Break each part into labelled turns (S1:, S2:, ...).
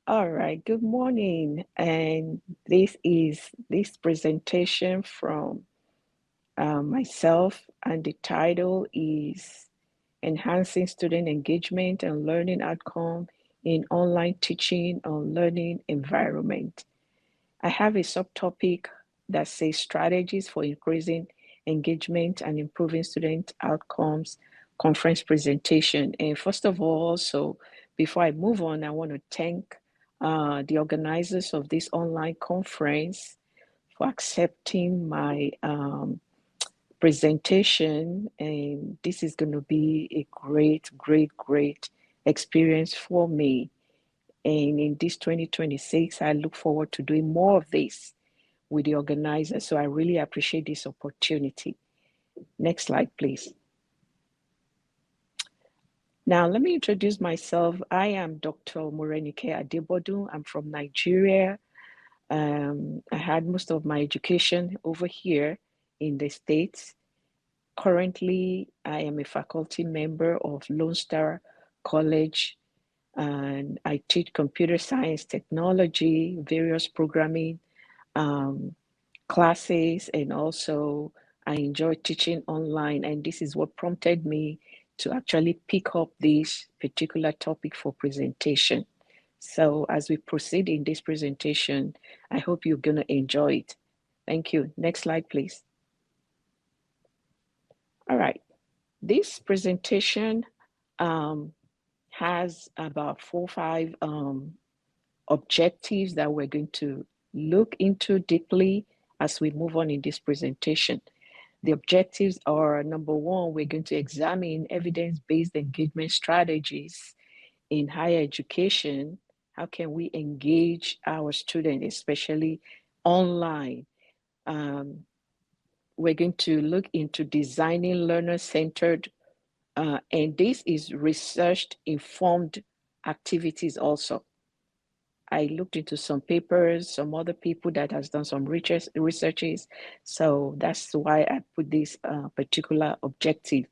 S1: All right, good morning. And this is this presentation from myself, and the title is Enhancing Student Engagement and Learning Outcome in Online Teaching on Learning Environment. I have a subtopic that says strategies for increasing engagement and improving student outcomes conference presentation. And first of all, so before I move on, I want to thank the organizers of this online conference for accepting my presentation. And this is going to be a great experience for me. And in this 2026, I look forward to doing more of this with the organizer. So I really appreciate this opportunity. Next slide, please. Now, let me introduce myself. I am Dr. Morenike Adebodun. I'm from Nigeria. I had most of my education over here in the States. Currently, I am a faculty member of Lone Star College, and I teach computer science, technology, various programming um, classes, and also I enjoy teaching online. And this is what prompted me to actually pick up this particular topic for presentation. So as we proceed in this presentation, I hope you're going to enjoy it. Thank you. Next slide, please. All right. This presentation um, has about 4 or 5 objectives that we're going to look into deeply as we move on in this presentation. The objectives are, number one, we're going to examine evidence-based engagement strategies in higher education. How can we engage our students, especially online? Um, we're going to look into designing learner-centered, and this is research-informed activities also. I looked into some papers, some other people that has done some researches. So that's why I put this particular objective,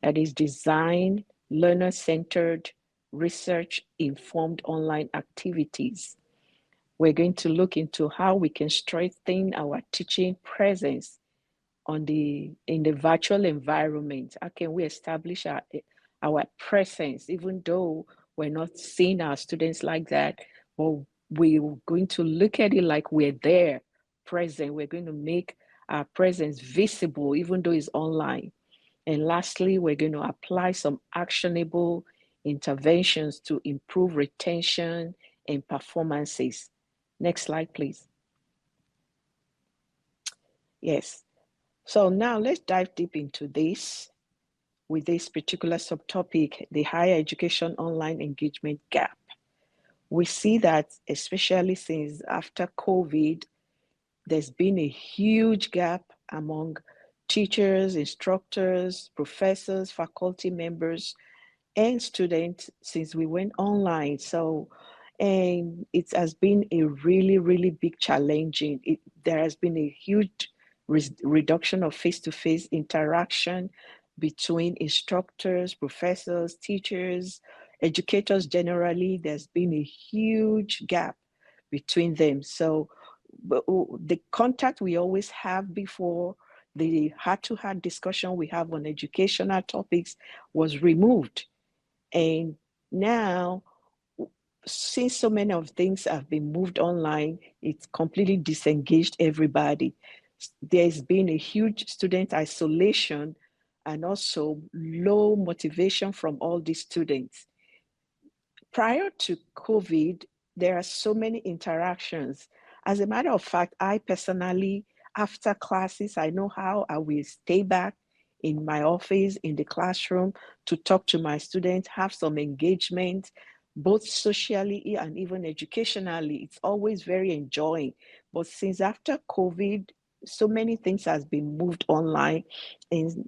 S1: that is design learner-centered, research-informed online activities. We're going to look into how we can strengthen our teaching presence in the virtual environment. How can we establish our presence, even though we're not seeing our students like that, but we're going to look at it like we're there, present. We're going to make our presence visible, even though it's online. And lastly, we're going to apply some actionable interventions to improve retention and performances. Next slide, please. Yes. So now let's dive deep into this with this particular subtopic, the higher education online engagement gap. We see that, especially since after COVID, there's been a huge gap among teachers, instructors, professors, faculty members, and students since we went online. So, and it has been a really big challenge. There has been a huge reduction of face-to-face interaction between instructors, professors, teachers, educators generally. There's been a huge gap between them. So the contact we always have before, the heart-to-heart discussion we have on educational topics was removed. And now, since so many of things have been moved online, it's completely disengaged everybody. There's been a huge student isolation and also low motivation from all these students. Prior to COVID, there are so many interactions. As a matter of fact, I personally, after classes, I know how I will stay back in my office, in the classroom, to talk to my students, have some engagement, both socially and even educationally. It's always very enjoying. But since after COVID, so many things has been moved online, and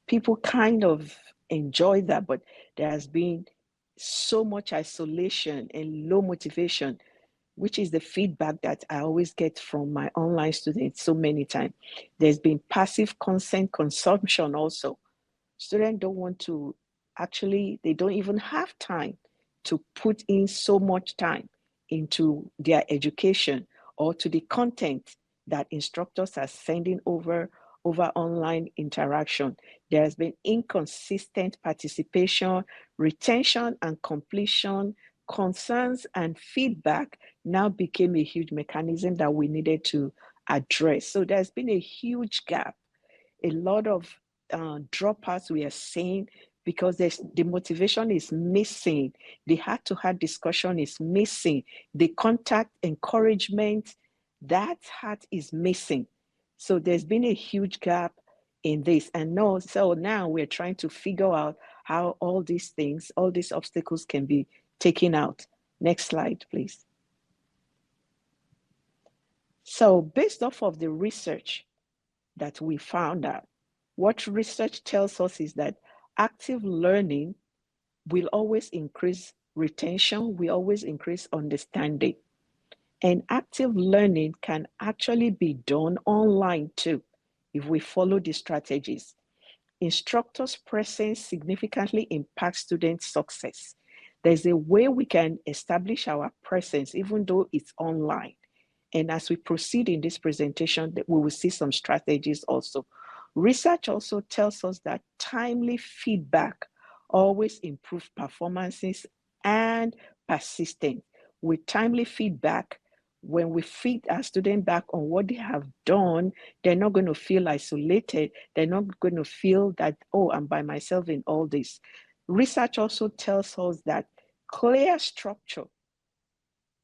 S1: people kind of enjoy that, but there has been so much isolation and low motivation, which is the feedback that I always get from my online students so many times. There's been passive content consumption also. Students don't want to, actually, they don't even have time to put in so much time into their education or to the content that instructors are sending over online interaction. There has been inconsistent participation, retention and completion, concerns and feedback now became a huge mechanism that we needed to address. So there's been a huge gap, a lot of dropouts we are seeing because the motivation is missing, the heart-to-heart discussion is missing, the contact encouragement, that heart is missing. So there's been a huge gap in this. And no, so now we're trying to figure out how all these things, all these obstacles can be taken out. Next slide, please. So based off of the research that we found out, what research tells us is that active learning will always increase retention, will always increase understanding. And active learning can actually be done online too, if we follow the strategies. Instructors' presence significantly impacts student success. There's a way we can establish our presence even though it's online. And as we proceed in this presentation, we will see some strategies also. Research also tells us that timely feedback always improves performances and persistence. With timely feedback, when we feed our students back on what they have done, they're not going to feel isolated. They're not going to feel that, oh, I'm by myself in all this. Research also tells us that clear structure,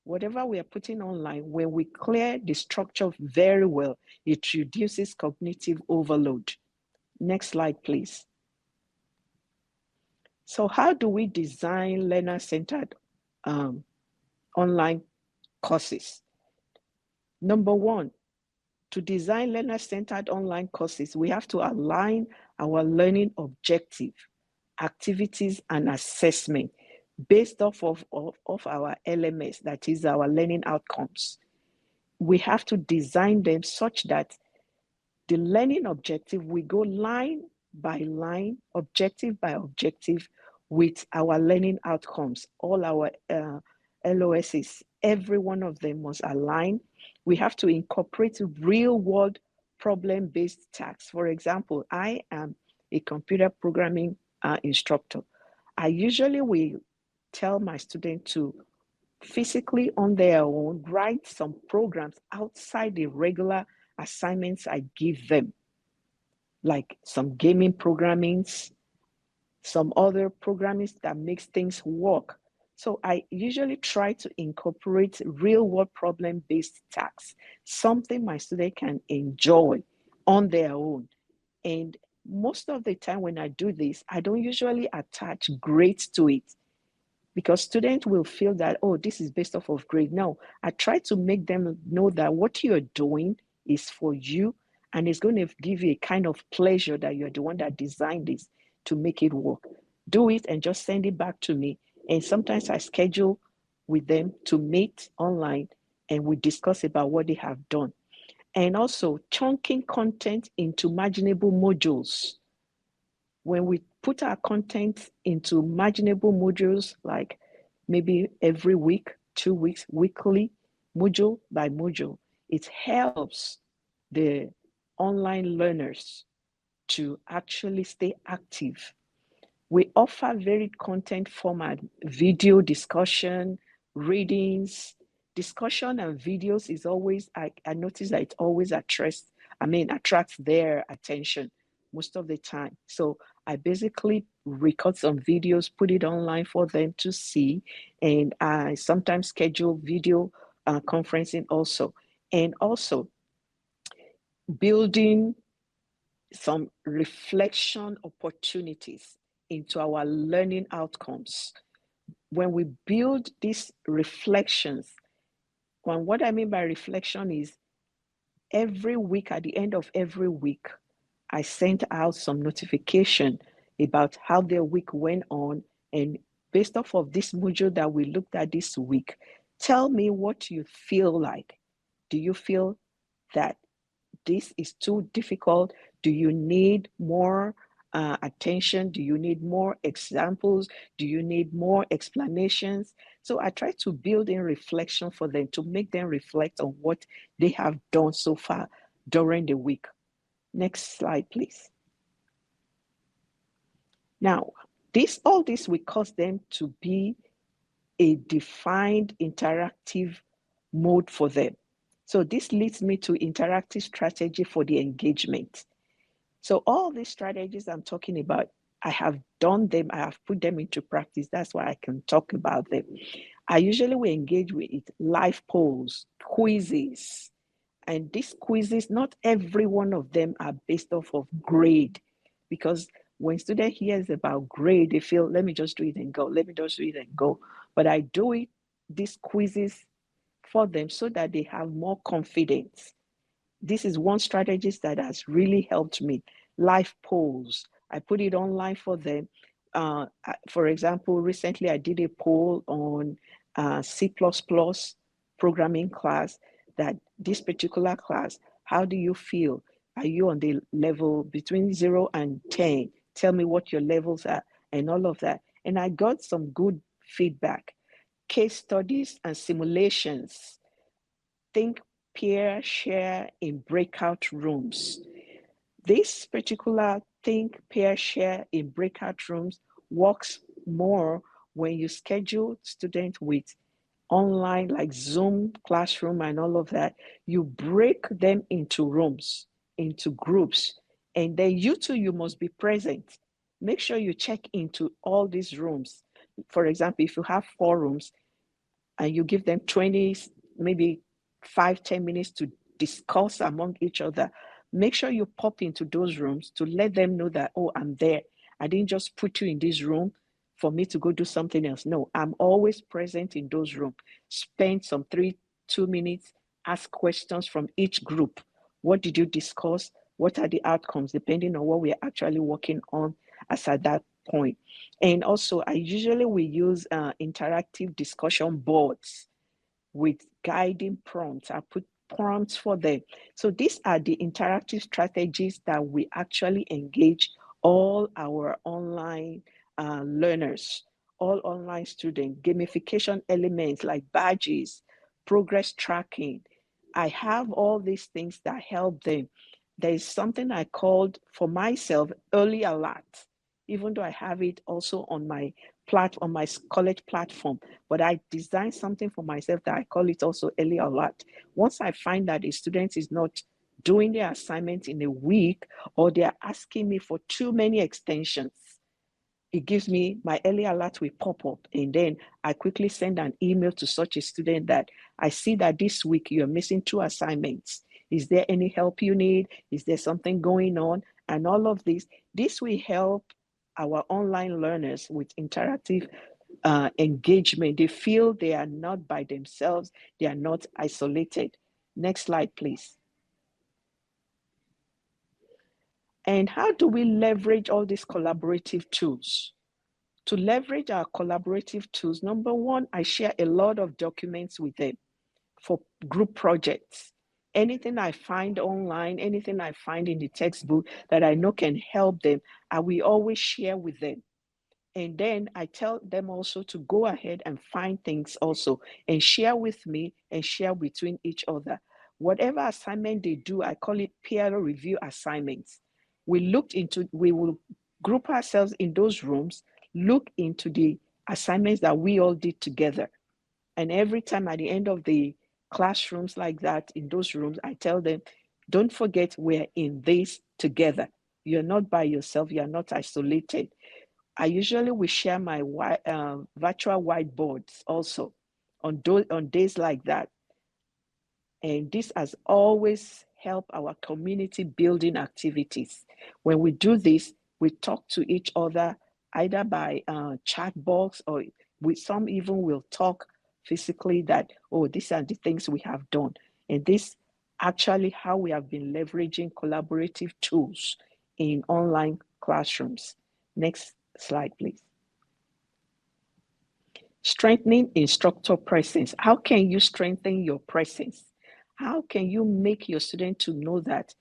S1: whatever we are putting online, when we clear the structure very well, it reduces cognitive overload. Next slide, please. So how do we design learner-centered online courses? Number one, to design learner-centered online courses, we have to align our learning objective, activities, and assessment based off of our LMS, that is our learning outcomes. We have to design them such that the learning objective, we go line by line, objective by objective with our learning outcomes. All our LOSs, every one of them must align. We have to incorporate real world problem-based tasks. For example, I am a computer programming instructor. I usually will tell my students to physically on their own write some programs outside the regular assignments I give them, like some gaming programmings, some other programming that makes things work. So I usually try to incorporate real world problem-based tasks, something my student can enjoy on their own. And most of the time when I do this, I don't usually attach grades to it because students will feel that, oh, this is based off of grade. No, I try to make them know that what you're doing is for you and it's going to give you a kind of pleasure that you're the one that designed this to make it work. Do it and just send it back to me. And sometimes I schedule with them to meet online and we discuss about what they have done. And also chunking content into marginable modules. When we put our content into marginable modules, like maybe every week, 2 weeks, weekly, module by module, it helps the online learners to actually stay active. We offer varied content format, video discussion, readings. Discussion and videos is always, I notice that it always attracts their attention most of the time. So I basically record some videos, put it online for them to see, and I sometimes schedule video conferencing also. And also building some reflection opportunities into our learning outcomes. When we build these reflections, and what I mean by reflection is every week, at the end of every week, I sent out some notification about how their week went on. And based off of this module that we looked at this week, tell me what you feel like. Do you feel that this is too difficult? Do you need more attention? Do you need more examples? Do you need more explanations? So I try to build in reflection for them to make them reflect on what they have done so far during the week. Next slide, please. Now, all this will cause them to be a defined interactive mode for them. So this leads me to interactive strategy for the engagement. So all these strategies I'm talking about, I have done them, I have put them into practice. That's why I can talk about them. I usually will engage with it, live polls, quizzes. And these quizzes, not every one of them are based off of grade, because when student hears about grade, they feel, let me just do it and go, let me just do it and go. But I do it, these quizzes for them so that they have more confidence. This is one strategy that has really helped me. Live polls, I put it online for them. For example, recently I did a poll on C++ programming class, that this particular class, how do you feel? Are you on the level between 0 and 10? Tell me what your levels are and all of that. And I got some good feedback. Case studies and simulations. Think, peer, share in breakout rooms. This particular think, pair, share in breakout rooms works more when you schedule students with online, like Zoom classroom and all of that. You break them into rooms, into groups, and then you too, you must be present. Make sure you check into all these rooms. For example, if you have 4 rooms and you give them 20, maybe 5-10 minutes to discuss among each other, make sure you pop into those rooms to let them know that, oh, I'm there. I didn't just put you in this room for me to go do something else. No, I'm always present in those rooms. Spend some 2 minutes, ask questions from each group. What did you discuss? What are the outcomes, depending on what we're actually working on as at that point. And also, I usually will use interactive discussion boards with guiding prompts. I put prompts for them. So these are the interactive strategies that we actually engage all our online learners, all online students, gamification elements like badges, progress tracking. I have all these things that help them. There is something I called for myself early alert, even though I have it also on my my college platform, but I designed something for myself that I call it also early alert. Once I find that a student is not doing their assignment in a week, or they're asking me for too many extensions, it gives me, my early alert will pop up, and then I quickly send an email to such a student that I see that this week you're missing 2 assignments. Is there any help you need? Is there something going on? And all of this will help our online learners with interactive engagement. They feel they are not by themselves, they are not isolated. Next slide, please. And how do we leverage all these collaborative tools? To leverage our collaborative tools, number one, I share a lot of documents with them for group projects. Anything I find online, anything I find in the textbook that I know can help them, I will always share with them. And then I tell them also to go ahead and find things also and share with me and share between each other. Whatever assignment they do, I call it peer review assignments. We will group ourselves in those rooms, look into the assignments that we all did together. And every time at the end of the classrooms like that, in those rooms, I tell them, don't forget we're in this together. You're not by yourself, you're not isolated. I usually will share my virtual whiteboards also on days like that. And this has always helped our community building activities. When we do this, we talk to each other either by chat box, or some even will talk physically that, oh, these are the things we have done. And this actually how we have been leveraging collaborative tools in online classrooms. Next slide, please. Strengthening instructor presence. How can you strengthen your presence? How can you make your student to know that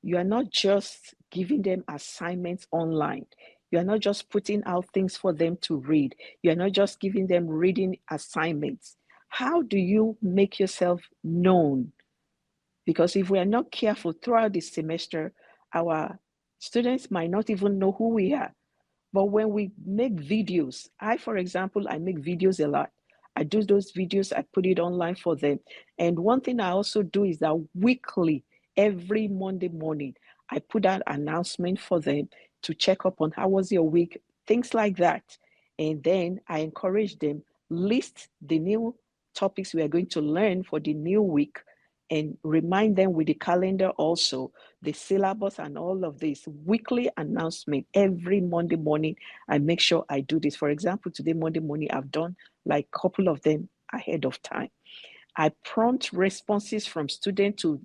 S1: you are not just giving them assignments online? You are not just putting out things for them to read. You are not just giving them reading assignments. How do you make yourself known? Because if we are not careful throughout the semester, our students might not even know who we are. But when we make videos, for example, I make videos a lot. I do those videos, I put it online for them. And one thing I also do is that weekly, every Monday morning, I put out an announcement for them to check up on how was your week, things like that. And then I encourage them, list the new topics we are going to learn for the new week and remind them with the calendar also, the syllabus and all of this weekly announcement every Monday morning. I make sure I do this. For example, today, Monday morning, I've done like a couple of them ahead of time. I prompt responses from students to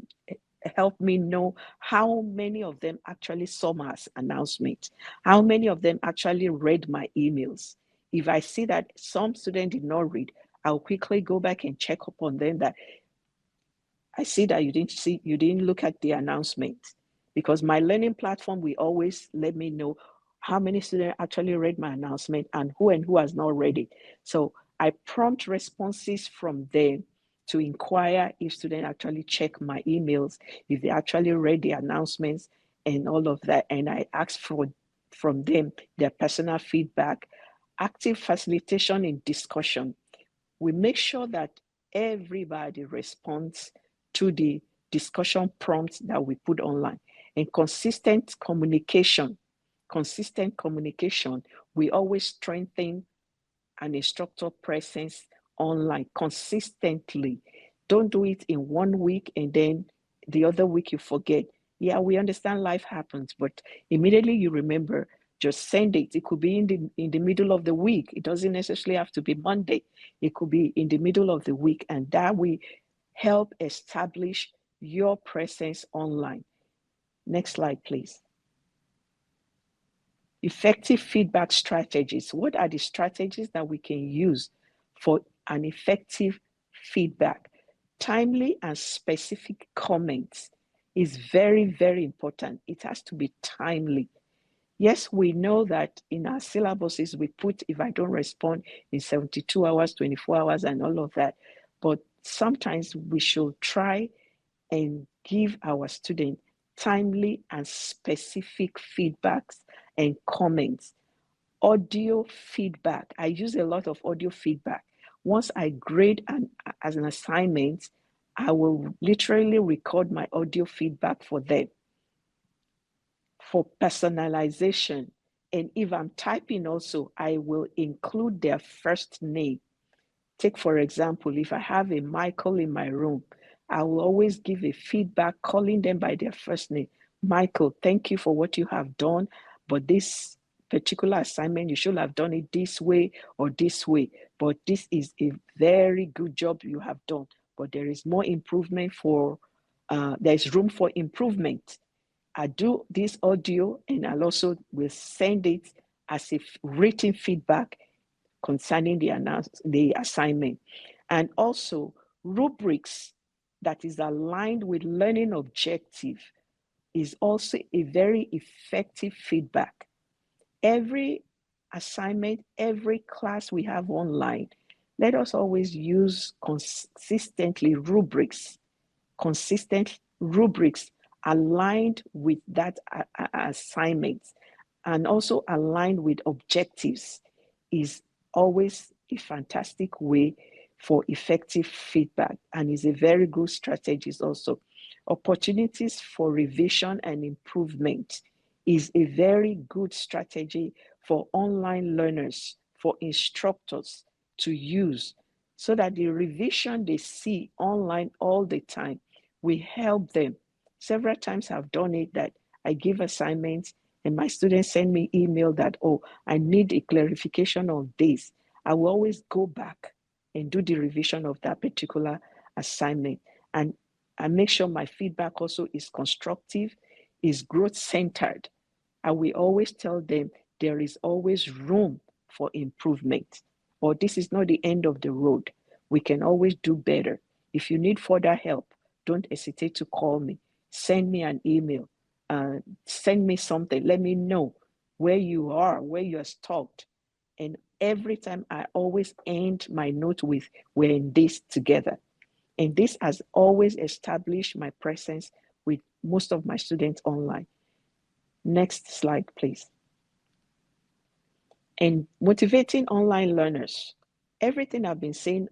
S1: help me know how many of them actually saw my announcement, how many of them actually read my emails. If I see that some students did not read, I'll quickly go back and check up on them that I see that you didn't look at the announcement, because my learning platform will always let me know how many students actually read my announcement and who has not read it. So I prompt responses from them to inquire if students actually check my emails, if they actually read the announcements and all of that. And I ask from them their personal feedback, active facilitation in discussion. We make sure that everybody responds to the discussion prompts that we put online. And consistent communication, we always strengthen an instructor presence online consistently. Don't do it in 1 week and then the other week you forget. Yeah, we understand life happens, but immediately you remember, just send it. It could be in the middle of the week. It doesn't necessarily have to be Monday. It could be in the middle of the week, and that will help establish your presence online. Next slide, please. Effective feedback strategies. What are the strategies that we can use for an effective feedback? Timely and specific comments is very, very important. It has to be timely. Yes, we know that in our syllabuses, we put if I don't respond in 72 hours, 24 hours, and all of that. But sometimes we should try and give our students timely and specific feedbacks and comments. Audio feedback. I use a lot of audio feedback. Once I grade as an assignment, I will literally record my audio feedback for them for personalization. And if I'm typing also, I will include their first name. Take, for example, if I have a Michael in my room, I will always give a feedback calling them by their first name. Michael, thank you for what you have done, but this particular assignment, you should have done it this way or this way. But this is a very good job you have done. But there is more improvement there's room for improvement. I do this audio and I'll also will send it as a written feedback concerning the assignment. And also rubrics that is aligned with learning objective is also a very effective feedback. Every assignment, every class we have online, let us always use consistent rubrics aligned with that assignment and also aligned with objectives is always a fantastic way for effective feedback and is a very good strategy also. Opportunities for revision and improvement is a very good strategy for online learners, for instructors to use so that the revision they see online all the time will help them. Several times I've done it that I give assignments and my students send me email that, oh, I need a clarification on this. I will always go back and do the revision of that particular assignment. And I make sure my feedback also is constructive, is growth-centered. I will always tell them there is always room for improvement, or this is not the end of the road. We can always do better. If you need further help, don't hesitate to call me. Send me an email. Send me something. Let me know. where you are, where you're stopped. And every time I always end my note with, we're in this together. And this has always established my presence with most of my students online. Next slide, please. And motivating online learners. Everything I've been saying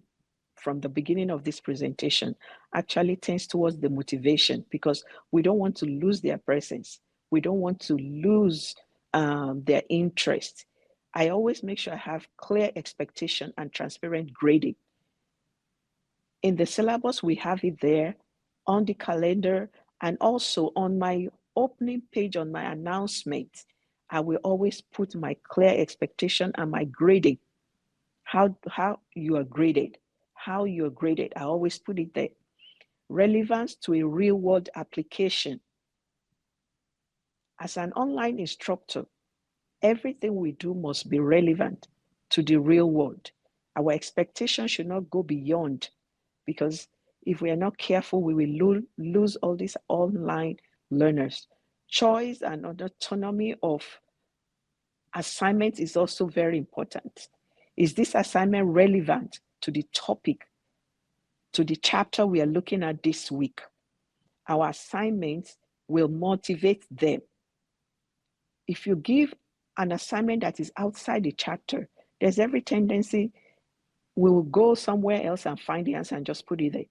S1: from the beginning of this presentation actually tends towards the motivation, because we don't want to lose their presence. We don't want to lose their interest. I always make sure I have clear expectation and transparent grading. In the syllabus, we have it there, on the calendar, and also on my opening page on my announcement. I will always put my clear expectation and my grading, how you are graded, how you are graded. I always put it there. Relevance to a real world application. As an online instructor, everything we do must be relevant to the real world. Our expectation should not go beyond, because if we are not careful, we will lose all these online learners. Choice and autonomy of assignment is also very important. Is this assignment relevant to the topic, to the chapter we are looking at this week? Our assignments will motivate them. If you give an assignment that is outside the chapter, there's every tendency we will go somewhere else and find the answer and just put it there.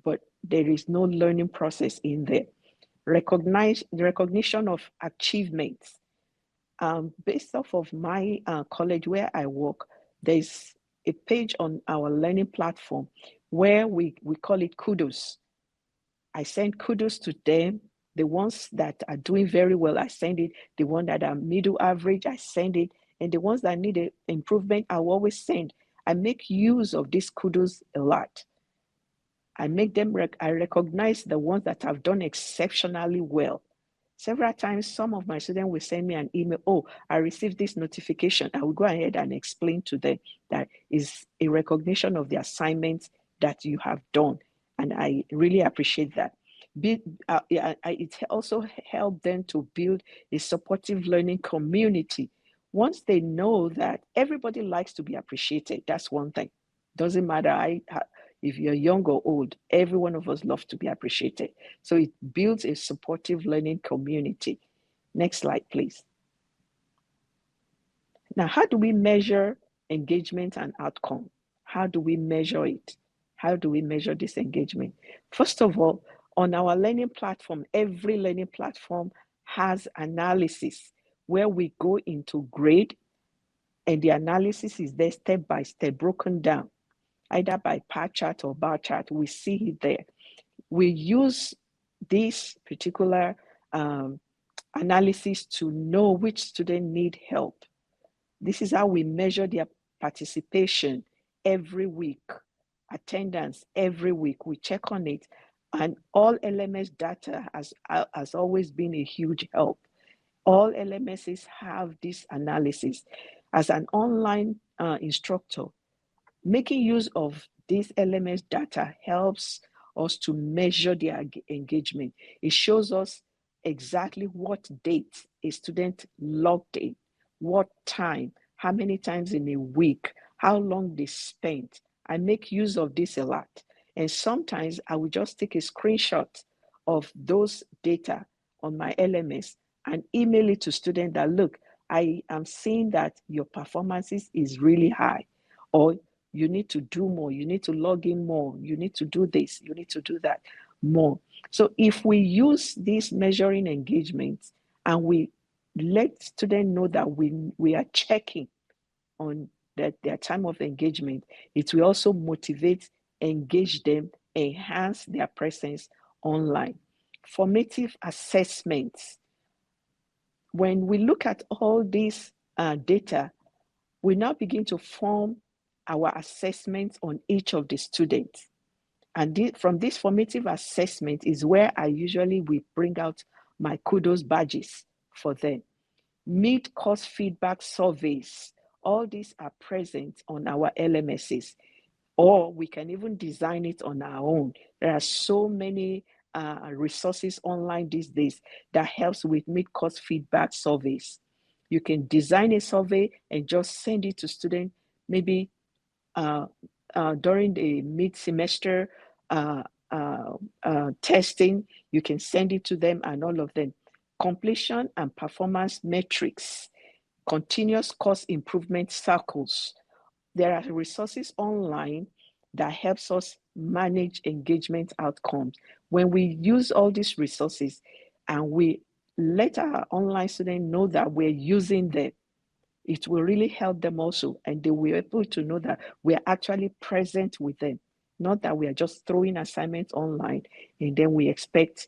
S1: But there is no learning process in there. The recognition of achievements. Based off of my college where I work, there's a page on our learning platform where we call it kudos. I send kudos to them. The ones that are doing very well, I send it. The ones that are middle average, I send it. And the ones that need improvement, I will always send. I make use of these kudos a lot. I recognize the ones that have done exceptionally well. Several times, some of my students will send me an email, oh, I received this notification. I will go ahead and explain to them that is a recognition of the assignment that you have done. And I really appreciate that. It also helped them to build a supportive learning community. Once they know that everybody likes to be appreciated, that's one thing. Doesn't matter if you're young or old, every one of us loves to be appreciated. So it builds a supportive learning community. Next slide, please. Now, how do we measure engagement and outcome? How do we measure it? How do we measure this engagement? First of all, on our learning platform, every learning platform has analysis where we go into grade, and the analysis is there step by step, broken down, either by pie chart or bar chart. We see it there. We use this particular analysis to know which student need help. This is how we measure their participation every week, attendance every week. We check on it, and all LMS data has always been a huge help. All LMSs have this analysis. As an online instructor, making use of this LMS data helps us to measure their engagement. It shows us exactly what date a student logged in, what time, how many times in a week, how long they spent. I make use of this a lot. And sometimes I will just take a screenshot of those data on my LMS and email it to students that, look, I am seeing that your performances is really high, or you need to do more, you need to log in more, you need to do this, you need to do that more. So if we use these measuring engagements and we let students know that we are checking on their time of engagement, it will also motivate, engage them, enhance their presence online. Formative assessments. When we look at all this data, we now begin to form our assessments on each of the students. And from this formative assessment is where I usually will bring out my kudos badges for them. Mid-course feedback surveys, all these are present on our LMSs, or we can even design it on our own. There are so many resources online these days that helps with mid-course feedback surveys. You can design a survey and just send it to students, maybe during the mid-semester uh, testing. You can send it to them and all of them. Completion and performance metrics, continuous course improvement circles. There are resources online that helps us manage engagement outcomes. When we use all these resources and we let our online students know that we're using them, it will really help them also, and they will be able to know that we are actually present with them, not that we are just throwing assignments online and then we expect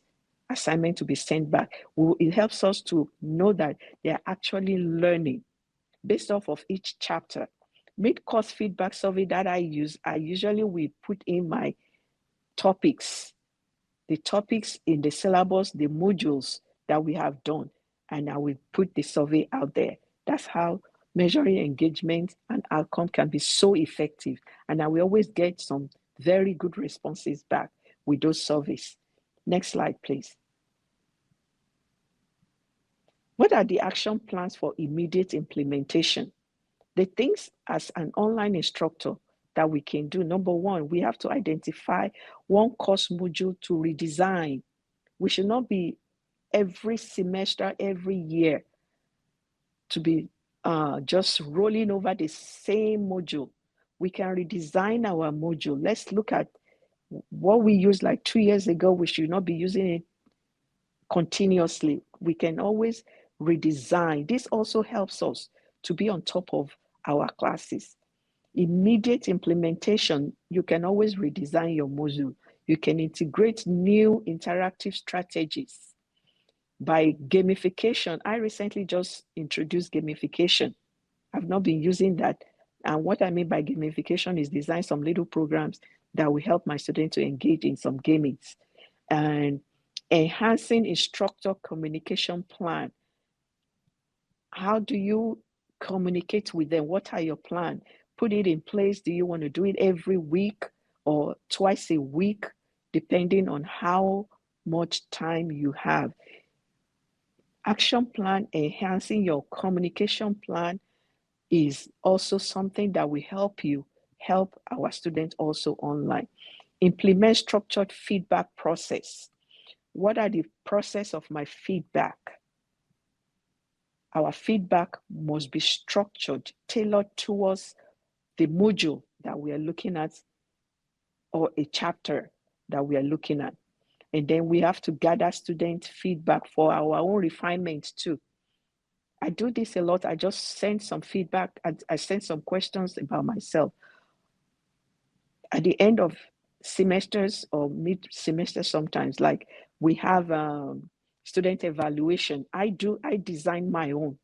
S1: assignment to be sent back. It helps us to know that they are actually learning based off of each chapter. Mid-course feedback survey that I use, I usually will put in my topics, the topics in the syllabus, the modules that we have done, and I will put the survey out there. That's how measuring engagement and outcome can be so effective. And I will always get some very good responses back with those surveys. Next slide, please. What are the action plans for immediate implementation? The things as an online instructor that we can do: number one, we have to identify one course module to redesign. We should not be every semester, every year, to be just rolling over the same module. We can redesign our module. Let's look at what we used like 2 years ago. We should not be using it continuously. We can always redesign. This also helps us to be on top of our classes. Immediate implementation, you can always redesign your module. You can integrate new interactive strategies by gamification. I recently just introduced gamification. I've not been using that. And what I mean by gamification is design some little programs that will help my students to engage in some gamings. And enhancing instructor communication plan. How do you communicate with them? What are your plans? Put it in place. Do you want to do it every week or twice a week, depending on how much time you have? Action plan, enhancing your communication plan, is also something that will help you help our students also online. Implement structured feedback process. What are the process of my feedback? Our feedback must be structured, tailored towards the module that we are looking at or a chapter that we are looking at. And then we have to gather student feedback for our own refinement too. I do this a lot. I just send some feedback. I send some questions about myself. At the end of semesters or mid-semester sometimes, like we have student evaluation. I design my own.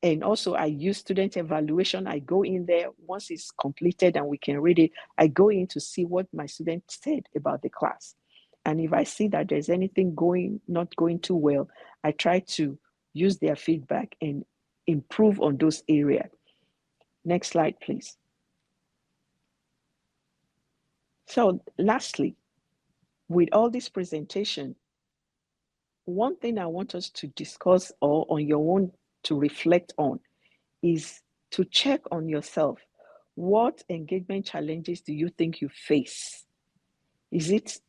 S1: And also I use student evaluation. I go in there once it's completed and we can read it. I go in to see what my students said about the class. And if I see that there's anything not going too well, I try to use their feedback and improve on those areas. Next slide, please. So lastly, with all this presentation, one thing I want us to discuss or on your own to reflect on is to check on yourself. What engagement challenges do you think you face? Is it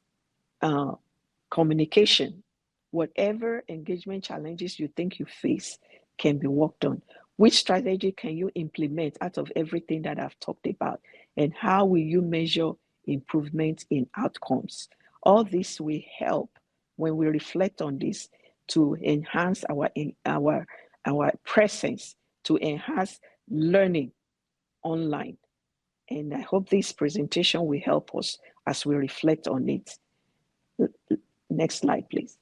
S1: communication? Whatever engagement challenges you think you face can be worked on. Which strategy can you implement out of everything that I've talked about? And how will you measure improvement in outcomes? All this will help when we reflect on this to enhance our presence, to enhance learning online. And I hope this presentation will help us as we reflect on it. Next slide, please.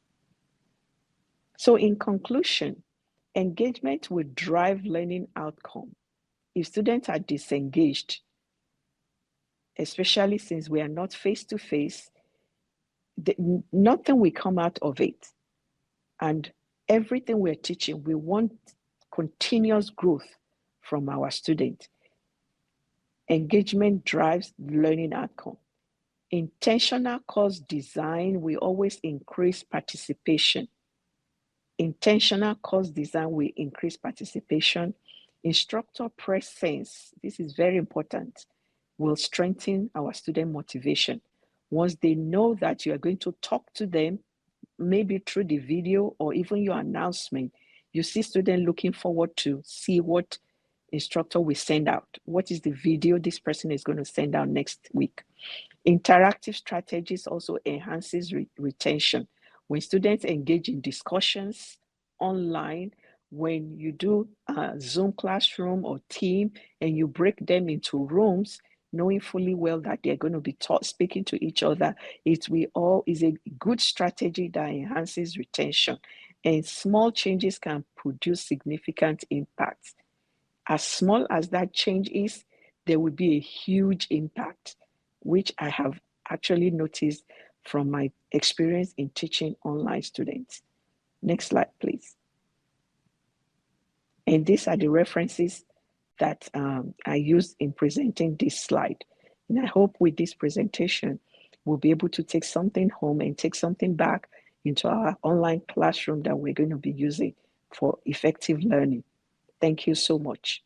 S1: So in conclusion, engagement will drive learning outcome. If students are disengaged, especially since we are not face-to-face, nothing will come out of it. And everything we're teaching, we want continuous growth from our students. Engagement drives learning outcome. Intentional course design will always increase participation. Intentional course design will increase participation. Instructor presence, this is very important, will strengthen our student motivation. Once they know that you are going to talk to them, maybe through the video or even your announcement, you see students looking forward to see what instructor will send out. What is the video this person is going to send out next week? Interactive strategies also enhances retention. When students engage in discussions online, when you do a Zoom classroom or team and you break them into rooms, knowing fully well that they're going to be taught speaking to each other, it will all is a good strategy that enhances retention. And small changes can produce significant impacts. As small as that change is, there will be a huge impact, which I have actually noticed from my experience in teaching online students. Next slide, please. And these are the references that I used in presenting this slide. And I hope with this presentation, we'll be able to take something home and take something back into our online classroom that we're going to be using for effective learning. Thank you so much.